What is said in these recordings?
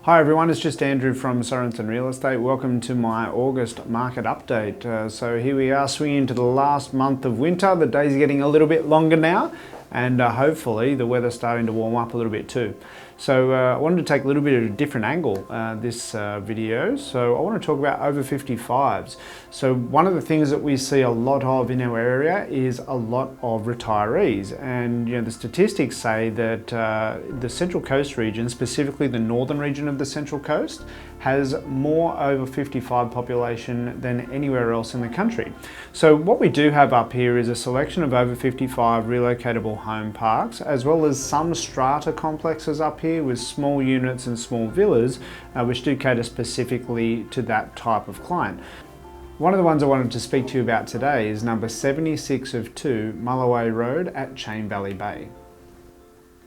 Hi everyone, it's just Andrew from Sorensen Real Estate. Welcome to my August market update. So here we are swinging into the last month of winter. The days are getting a little bit longer now and hopefully the weather's starting to warm up a little bit too. So I wanted to take a little bit of a different angle this video. So I want to talk about over 55s. So one of the things that we see a lot of in our area is a lot of retirees, and the statistics say that the Central Coast region, specifically the northern region of the Central Coast, has more over 55 population than anywhere else in the country. So what we do have up here is a selection of over 55 relocatable home parks, as well as some strata complexes up here with small units and small villas, which do cater specifically to that type of client. One of the ones I wanted to speak to you about today is number 76 of 2 Mulloway Road at Chain Valley Bay.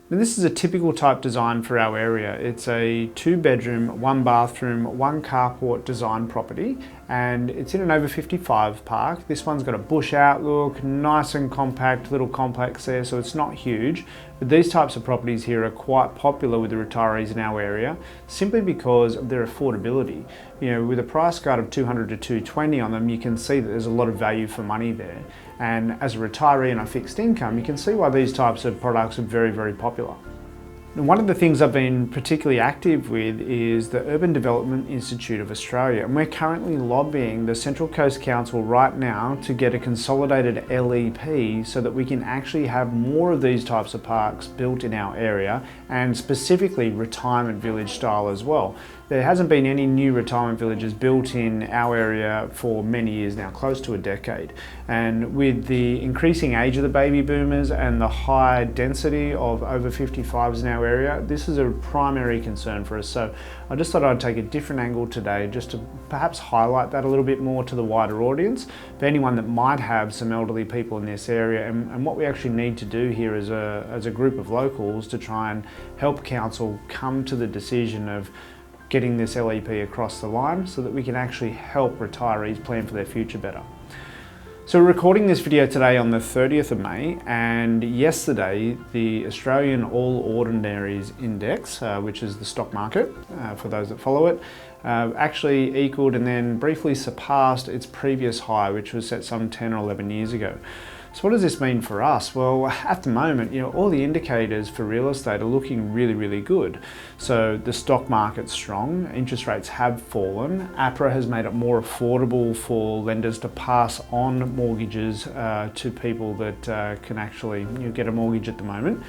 Now, this is a typical type design for our area. It's a 2-bedroom, 1 bathroom, 1 carport design property, and it's in an over 55 park. This one's got a bush outlook, nice and compact, little complex there, so it's not huge. But these types of properties here are quite popular with the retirees in our area, simply because of their affordability. With a price guide of 200 to 220 on them, you can see that there's a lot of value for money there. And as a retiree and a fixed income, you can see why these types of products are very, very popular. And one of the things I've been particularly active with is the Urban Development Institute of Australia, and we're currently lobbying the Central Coast Council right now to get a consolidated LEP so that we can actually have more of these types of parks built in our area, and specifically retirement village style as well. There hasn't been any new retirement villages built in our area for many years now, close to a decade. And with the increasing age of the baby boomers and the high density of over 55s in our area, this is a primary concern for us. So I just thought I'd take a different angle today just to perhaps highlight that a little bit more to the wider audience, for anyone that might have some elderly people in this area, and what we actually need to do here as a group of locals to try and help council come to the decision of getting this LEP across the line so that we can actually help retirees plan for their future better. So we're recording this video today on the 30th of May, and yesterday the Australian All Ordinaries Index, which is the stock market for those that follow it, actually equaled and then briefly surpassed its previous high, which was set some 10 or 11 years ago. So what does this mean for us? Well, at the moment, all the indicators for real estate are looking really, really good. So the stock market's strong, interest rates have fallen, APRA has made it more affordable for lenders to pass on mortgages to people that can actually get a mortgage at the moment.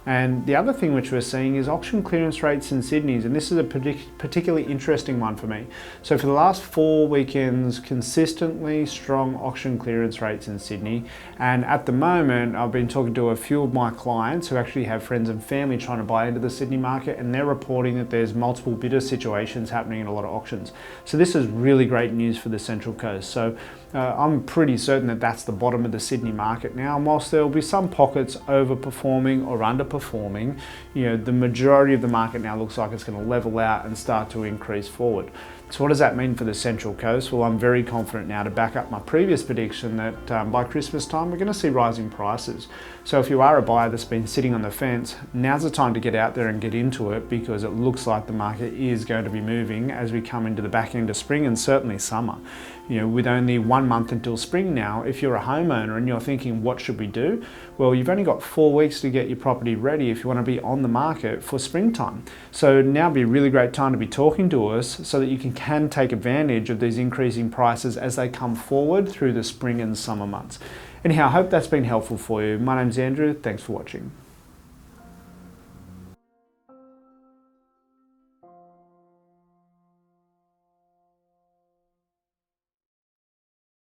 And the other thing which we're seeing is auction clearance rates in Sydney's, and this is a particularly interesting one for me. So for the last 4 weekends, consistently strong auction clearance rates in Sydney. And at the moment, I've been talking to a few of my clients who actually have friends and family trying to buy into the Sydney market, and they're reporting that there's multiple bidder situations happening in a lot of auctions. So this is really great news for the Central Coast. So I'm pretty certain that that's the bottom of the Sydney market now. And whilst there will be some pockets overperforming or underperforming, the majority of the market now looks like it's going to level out and start to increase forward. So what does that mean for the Central Coast? Well, I'm very confident now to back up my previous prediction that by Christmas time we're going to see rising prices. So if you are a buyer that's been sitting on the fence, now's the time to get out there and get into it, because it looks like the market is going to be moving as we come into the back end of spring and certainly summer. With only 1 month until spring now, if you're a homeowner and you're thinking, what should we do? Well, you've only got 4 weeks to get your property ready if you want to be on the market for springtime. So now would be a really great time to be talking to us so that you can take advantage of these increasing prices as they come forward through the spring and summer months. Anyhow, I hope that's been helpful for you. My name's Andrew. Thanks for watching.